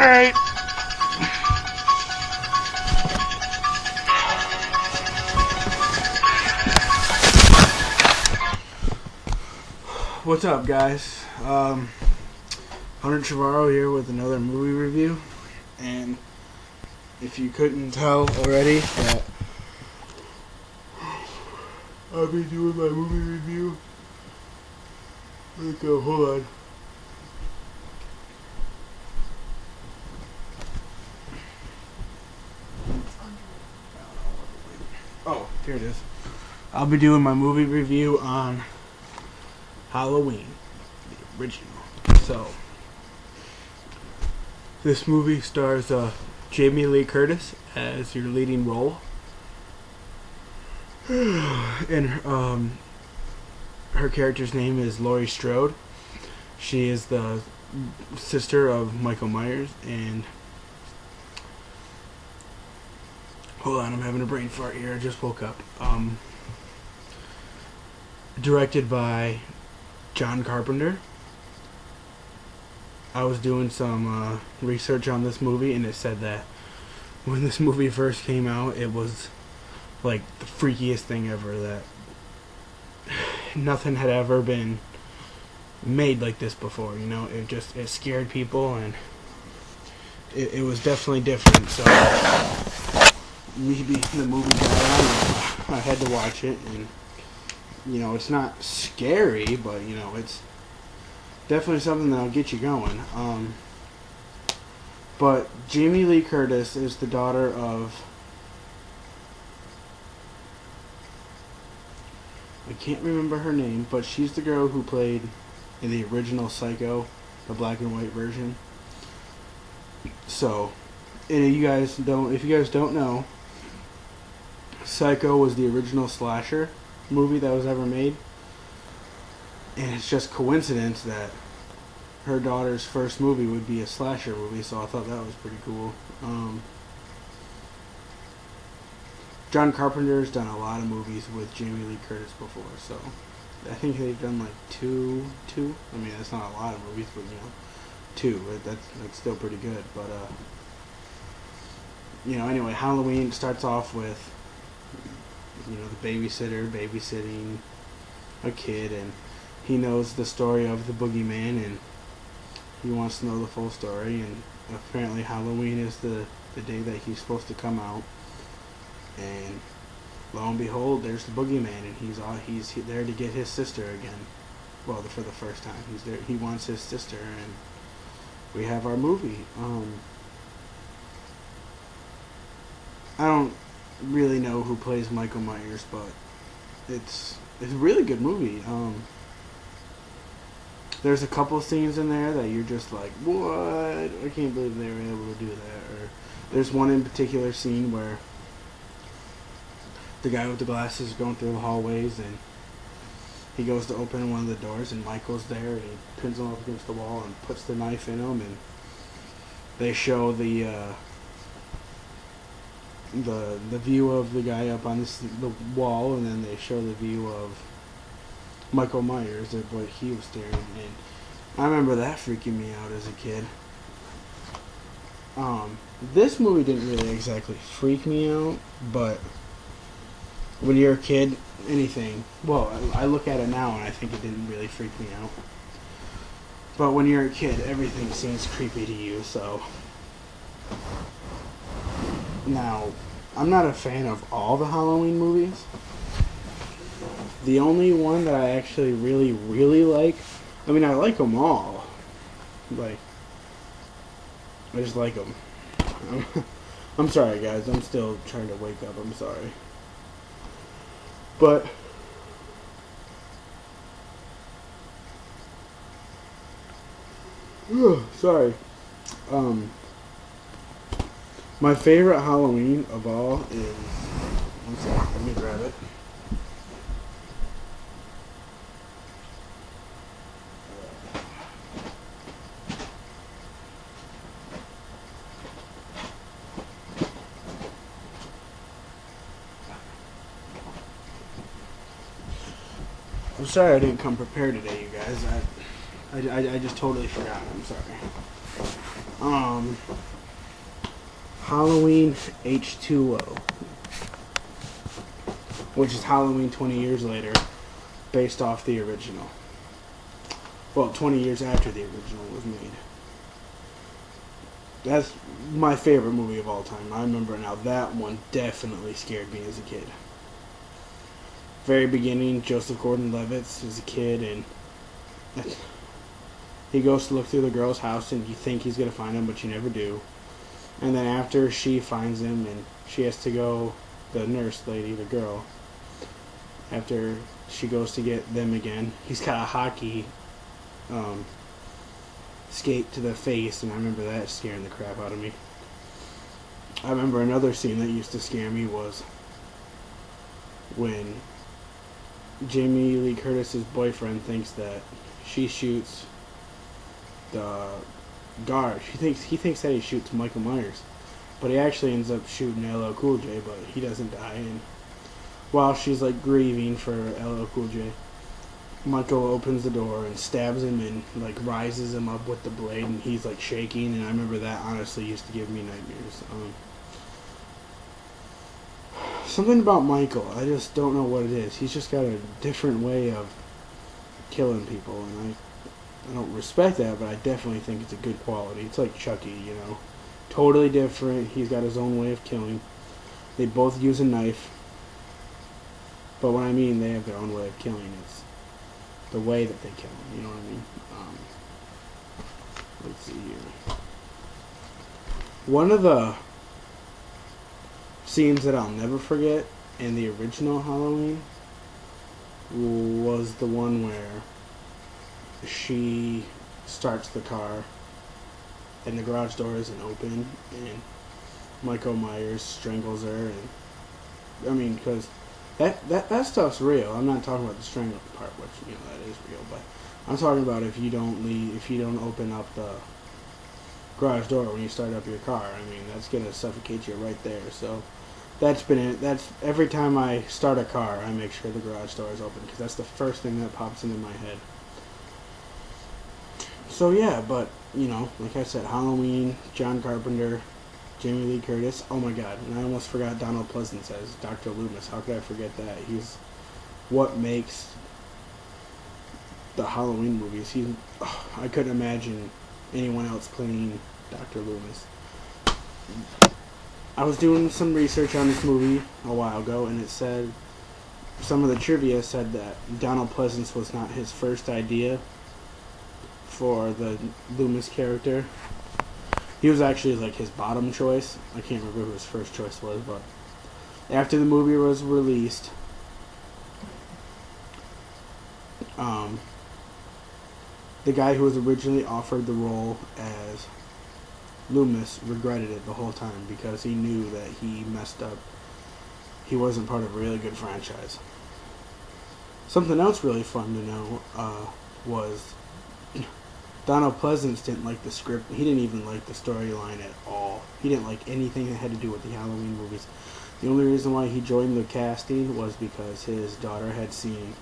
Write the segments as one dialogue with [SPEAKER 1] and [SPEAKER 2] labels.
[SPEAKER 1] Alright. What's up, guys? Hunter Trevorrow here with another movie review. And if you couldn't tell already that I'll be doing my movie review. Let's go, hold on. Oh, here it is. I'll be doing my movie review on Halloween, the original. So, this movie stars Jamie Lee Curtis as your leading role. And her character's name is Laurie Strode. She is the sister of Michael Myers, and hold on, I'm having a brain fart here. I just woke up. Directed by John Carpenter. I was doing some research on this movie, and it said that when this movie first came out, it was like the freakiest thing ever. That nothing had ever been made like this before. You know, it scared people, and it was definitely different. So me being the movie guy, I had to watch it, and you know, it's not scary, but you know, it's definitely something that'll get you going. But Jamie Lee Curtis is the daughter of, I can't remember her name, but she's the girl who played in the original Psycho, the black and white version. So, if you guys don't know, Psycho was the original slasher movie that was ever made, and it's just coincidence that her daughter's first movie would be a slasher movie, so I thought that was pretty cool. John Carpenter's done a lot of movies with Jamie Lee Curtis before, so I think they've done like two. I mean, that's not a lot of movies, but you know, two. That's still pretty good. But you know, anyway, Halloween starts off with, you know, the babysitter babysitting a kid, and he knows the story of the boogeyman, and he wants to know the full story. And apparently Halloween is the day that he's supposed to come out, and lo and behold, there's the boogeyman, and he's there to get his sister again. Well, for the first time, he's there. He wants his sister, and we have our movie. I don't really know who plays Michael Myers, but it's a really good movie. There's a couple scenes in there that you're just like, what? I can't believe they were able to do that. Or there's one in particular scene where the guy with the glasses is going through the hallways, and he goes to open one of the doors, and Michael's there, and he pins him up against the wall and puts the knife in him, and they show the view of the guy up on the wall, and then they show the view of Michael Myers, of what he was staring at. And I remember that freaking me out as a kid. This movie didn't really exactly freak me out, but when you're a kid, anything, well, I look at it now and I think it didn't really freak me out. But when you're a kid, everything seems creepy to you, so. Now, I'm not a fan of all the Halloween movies. The only one that I actually really, really like, I mean, I like them all. Like, I just like them. I'm sorry, guys. I'm still trying to wake up. I'm sorry. But sorry. My favorite Halloween of all is, one second, let me grab it. I'm sorry I didn't come prepared today, you guys. I just totally forgot. I'm sorry. Um, Halloween H2O, which is Halloween 20 years later, based off the original. Well, 20 years after the original was made. That's my favorite movie of all time. I remember now that one definitely scared me as a kid. Very beginning, Joseph Gordon-Levitt is a kid, and he goes to look through the girl's house, and you think he's going to find him, but you never do. And then after she finds him, and she has to go, the nurse lady, the girl, after she goes to get them again, he's got a hockey skate to the face, and I remember that scaring the crap out of me. I remember another scene that used to scare me was when Jamie Lee Curtis's boyfriend thinks that she shoots the guard. He thinks that he shoots Michael Myers, but he actually ends up shooting LL Cool J, but he doesn't die. And while she's like grieving for LL Cool J, Michael opens the door and stabs him and like rises him up with the blade, and he's like shaking. And I remember that honestly used to give me nightmares. Something about Michael, I just don't know what it is. He's just got a different way of killing people, and I don't respect that, but I definitely think it's a good quality. It's like Chucky, you know. Totally different. He's got his own way of killing. They both use a knife. But when I mean they have their own way of killing, it's the way that they kill them, you know what I mean? Let's see here. One of the scenes that I'll never forget in the original Halloween was the one where she starts the car and the garage door isn't open and Michael Myers strangles her, and I mean, because that stuff's real. I'm not talking about the strangling part, which, you know, that is real, but I'm talking about if you don't open up the garage door when you start up your car. I mean, that's gonna suffocate you right there. So that's been it. That's every time I start a car, I make sure the garage door is open, because that's the first thing that pops into my head. So yeah, but you know, like I said, Halloween, John Carpenter, Jamie Lee Curtis. Oh my God, and I almost forgot Donald Pleasence as Dr. Loomis. How could I forget that? He's what makes the Halloween movies. I couldn't imagine anyone else playing Dr. Loomis. I was doing some research on this movie a while ago, and it said, some of the trivia said that Donald Pleasence was not his first idea for the Loomis character. He was actually like his bottom choice. I can't remember who his first choice was, but after the movie was released, the guy who was originally offered the role as Loomis regretted it the whole time, because he knew that he messed up. He wasn't part of a really good franchise. Something else really fun to know was Donald Pleasence didn't like the script. He didn't even like the storyline at all. He didn't like anything that had to do with the Halloween movies. The only reason why he joined the casting was because his daughter had seen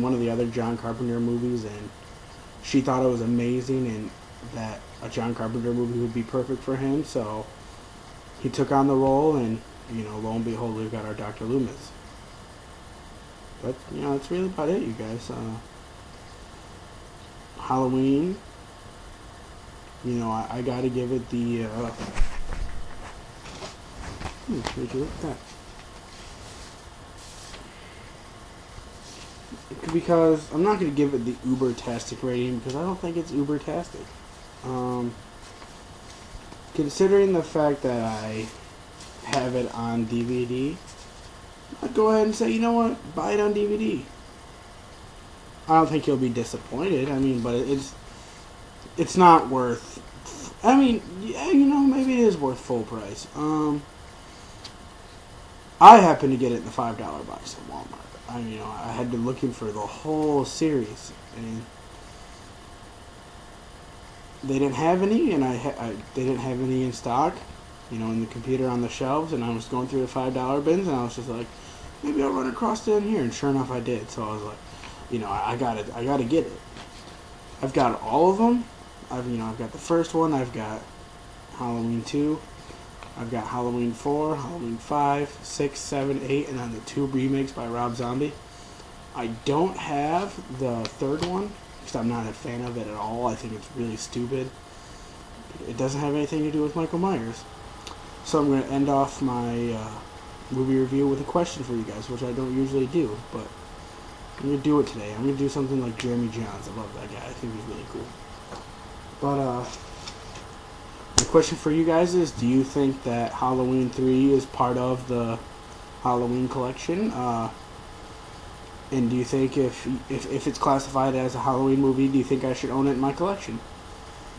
[SPEAKER 1] one of the other John Carpenter movies, and she thought it was amazing and that a John Carpenter movie would be perfect for him, so he took on the role, and, you know, lo and behold, we've got our Dr. Loomis. But, you know, that's really about it, you guys. Halloween, you know, I gotta give it the, would you look at that? Because I'm not going to give it the uber-tastic rating, because I don't think it's uber-tastic. Considering the fact that I have it on DVD, I'd go ahead and say, you know what, buy it on DVD. I don't think you'll be disappointed. I mean, but it's not worth. I mean, yeah, you know, maybe it is worth full price. I happened to get it in the $5 box at Walmart. I had been looking for the whole series, and they didn't have any, and they didn't have any in stock, you know, in the computer on the shelves, and I was going through the $5 bins, and I was just like, maybe I'll run across it in here, and sure enough I did. So I was like, I gotta get it. I've got all of them. I've got the first one. I've got Halloween 2. I've got Halloween 4, Halloween 5, 6, 7, 8, and then the 2 remakes by Rob Zombie. I don't have the third one because I'm not a fan of it at all. I think it's really stupid. It doesn't have anything to do with Michael Myers. So I'm going to end off my movie review with a question for you guys, which I don't usually do, but I'm going to do it today. I'm going to do something like Jeremy Jahns. I love that guy. I think he's really cool. But, the question for you guys is, do you think that Halloween 3 is part of the Halloween collection? And do you think if it's classified as a Halloween movie, do you think I should own it in my collection?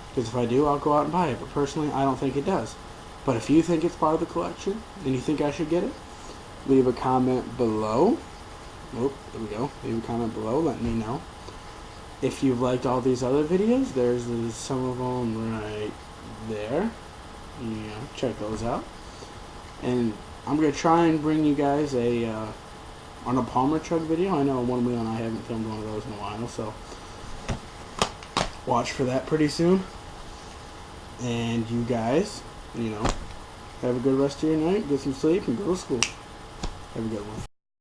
[SPEAKER 1] Because if I do, I'll go out and buy it. But personally, I don't think it does. But if you think it's part of the collection, and you think I should get it, leave a comment below. Oh, there we go. Leave a comment below. Let me know. If you've liked all these other videos, there's some of them right there. Check those out. And I'm going to try and bring you guys a Arnold Palmer truck video. I know One Wheel and I haven't filmed one of those in a while, so watch for that pretty soon. And you guys, have a good rest of your night, get some sleep, and go to school. Have a good one.